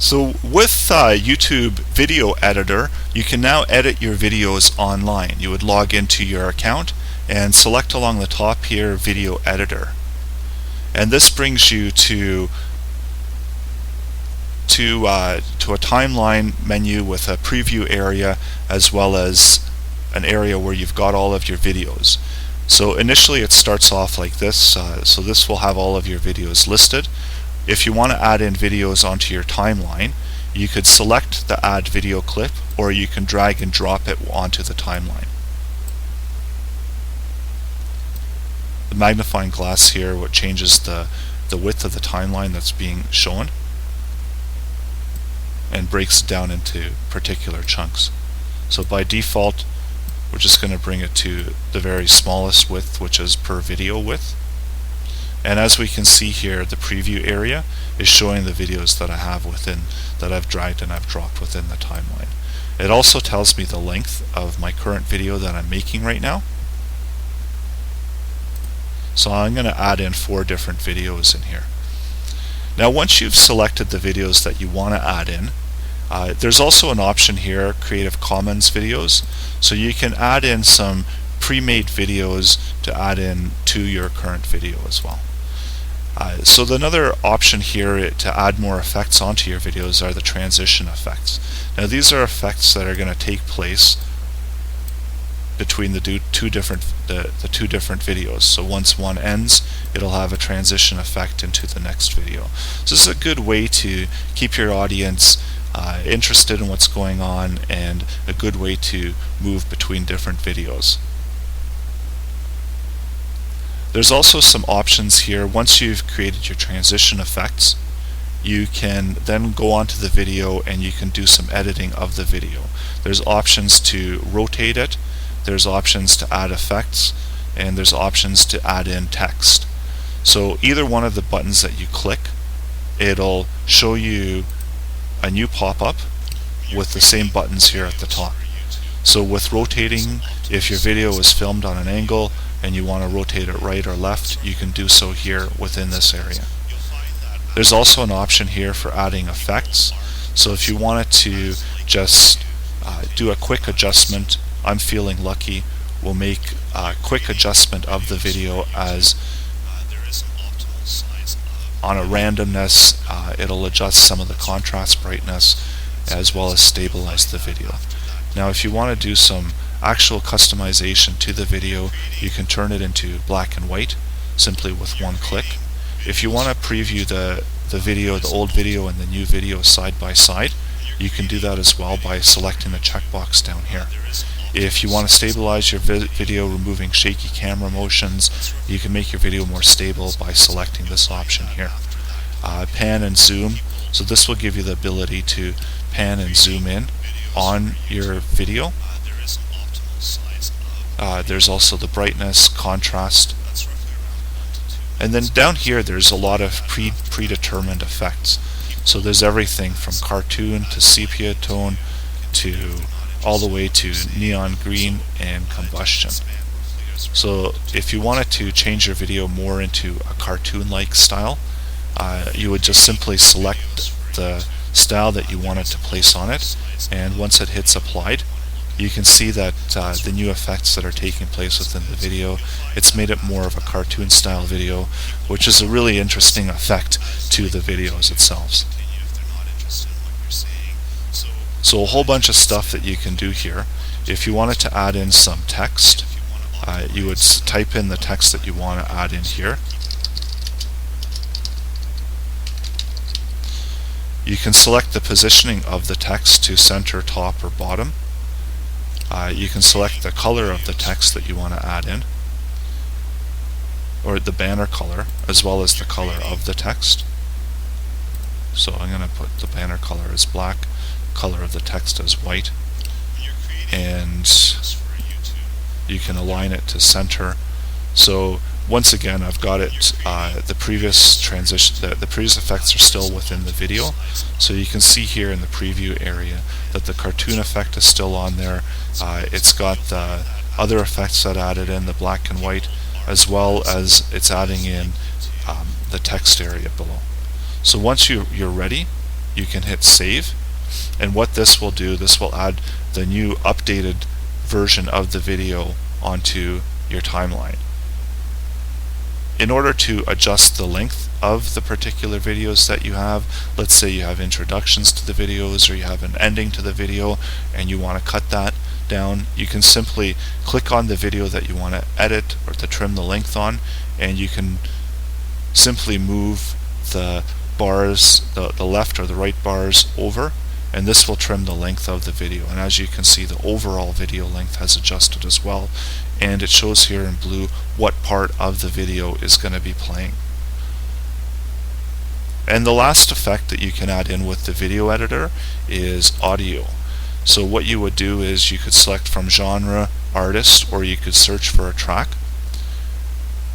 So with YouTube Video Editor, you can now edit your videos online. You would log into your account and select along the top here Video Editor. And this brings you to a timeline menu with a preview area as well as an area where you've got all of your videos. So initially it starts off like this, so this will have all of your videos listed. If you want to add in videos onto your timeline, you could select the add video clip, or you can drag and drop it onto the timeline. The magnifying glass here what changes the width of the timeline that's being shown and breaks it down into particular chunks. So by default we're just going to bring it to the very smallest width, which is per video width. And as we can see here, the preview area is showing the videos that I have that I've dragged and I've dropped within the timeline. It also tells me the length of my current video that I'm making right now. So I'm going to add in 4 different videos in here. Now once you've selected the videos that you want to add in, there's also an option here, Creative Commons videos, so you can add in some pre-made videos to add in to your current video as well. So another option here to add more effects onto your videos are the transition effects. Now these are effects that are going to take place between the two different videos. So once one ends, it'll have a transition effect into the next video. So this is a good way to keep your audience interested in what's going on, and a good way to move between different videos. There's also some options here. Once you've created your transition effects, you can then go onto the video and you can do some editing of the video. There's options to rotate it, there's options to add effects, and there's options to add in text. So either one of the buttons that you click, it'll show you a new pop-up with the same buttons here at the top. So with rotating, if your video is filmed on an angle and you want to rotate it right or left, you can do so here within this area. There's also an option here for adding effects. So if you wanted to just do a quick adjustment, I'm feeling lucky, we'll make a quick adjustment of the video as on a randomness. It'll adjust some of the contrast brightness as well as stabilize the video. Now if you want to do some actual customization to the video, you can turn it into black and white simply with one click. If you want to preview the video, the old video and the new video side by side, you can do that as well by selecting the checkbox down here. If you want to stabilize your video, removing shaky camera motions, you can make your video more stable by selecting this option here. Pan and zoom, so this will give you the ability to pan and zoom in on your video. There's also the brightness, contrast, and then down here there's a lot of predetermined effects. So there's everything from cartoon to sepia tone to all the way to neon green and combustion. So if you wanted to change your video more into a cartoon-like style, you would just simply select the style that you wanted to place on it, and once it hits applied, you can see that the new effects that are taking place within the video, it's made it more of a cartoon style video, which is a really interesting effect to the videos itself. So a whole bunch of stuff that you can do here. If you wanted to add in some text, you would type in the text that you want to add in here. You can select the positioning of the text to center, top, or bottom. You can select the color of the text that you want to add in, or the banner color, as well as the color of the text. So I'm going to put the banner color as black, color of the text as white, and you can align it to center. So once again, I've got it, the previous effects are still within the video, so you can see here in the preview area that the cartoon effect is still on there. It's got the other effects that added in, the black and white, as well as it's adding in the text area below. So once you're ready, you can hit save, and what this will do, this will add the new updated version of the video onto your timeline. In order to adjust the length of the particular videos that you have, let's say you have introductions to the videos or you have an ending to the video and you want to cut that down, you can simply click on the video that you want to edit or to trim the length on, and you can simply move the bars, the left or the right bars over, and this will trim the length of the video. And as you can see, the overall video length has adjusted as well, and it shows here in blue what part of the video is going to be playing. And the last effect that you can add in with the video editor is audio. So what you would do is you could select from genre, artist, or you could search for a track,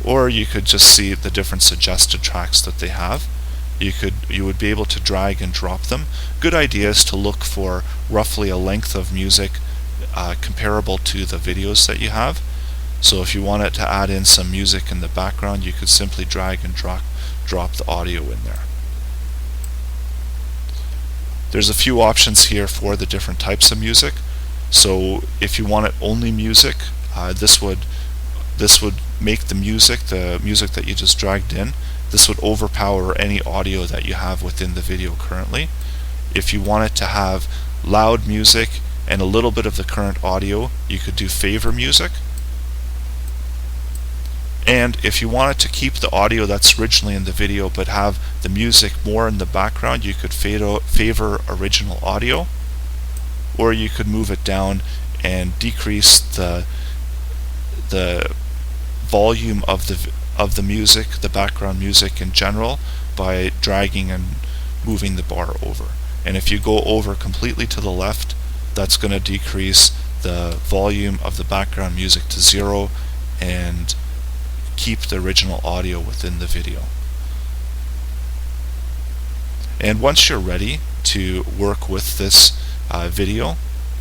or you could just see the different suggested tracks that they have. You would be able to drag and drop them. Good idea is to look for roughly a length of music comparable to the videos that you have. So if you wanted to add in some music in the background, you could simply drag and drop the audio in there. There's a few options here for the different types of music. So if you wanted only music, this would make the music that you just dragged in, this would overpower any audio that you have within the video currently. If you wanted to have loud music and a little bit of the current audio, you could do favor music. And if you wanted to keep the audio that's originally in the video but have the music more in the background, you could favor original audio, or you could move it down and decrease the volume of the music, the background music in general, by dragging and moving the bar over. And if you go over completely to the left, that's going to decrease the volume of the background music to 0 and keep the original audio within the video. And once you're ready to work with this video,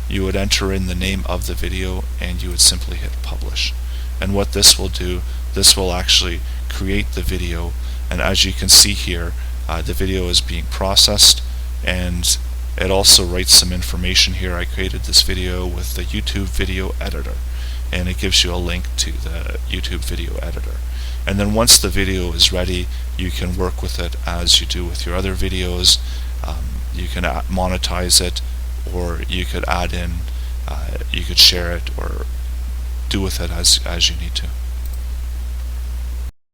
you would enter in the name of the video and you would simply hit publish. And what this will do, this will actually create the video, and as you can see here, the video is being processed, and it also writes some information here. I created this video with the YouTube video editor, and it gives you a link to the YouTube video editor. And then once the video is ready, you can work with it as you do with your other videos. You can monetize it, or you could add in, you could share it, or do with it as you need to.